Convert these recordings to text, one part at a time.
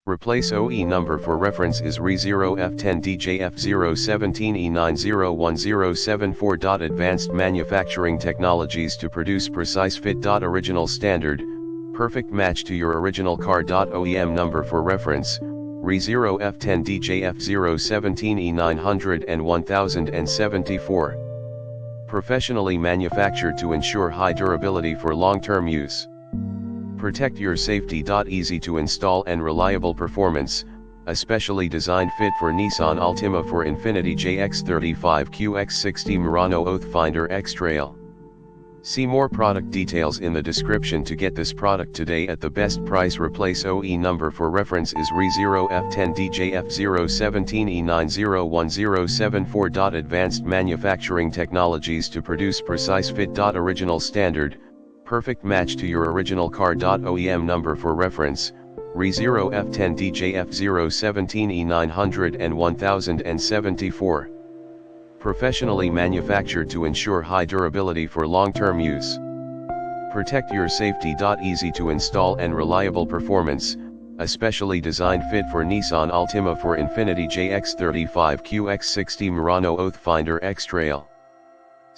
Replace OE number for reference is RE0F10D JF017E901074. Advanced manufacturing technologies to produce precise fit. Original standard, perfect match to your original car. OEM number for reference, RE0F10D JF017E901074. Professionally manufactured to ensure high durability for long-term use. Protect your safety. Easy to install and reliable performance, a specially designed fit for Nissan Altima for Infiniti JX35 QX60 Murano Oathfinder X Trail. See more product details in the description to get this product today at the best price. Replace OE number for reference is RE0F10D JF017E901074. Advanced manufacturing technologies to produce precise fit. Original standard, perfect match to your original car. OEM number for reference, RE0F10D JF017E901074. Professionally manufactured to ensure high durability for long-term use. Protect your safety. Easy to install and reliable performance, a specially designed fit for Nissan Altima for Infiniti JX35 QX60 Murano Oathfinder X Trail.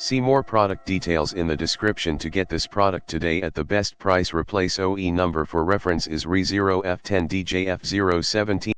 See more product details in the description to get this product today at the best price. Replace OE number for reference is RE0F10D JF017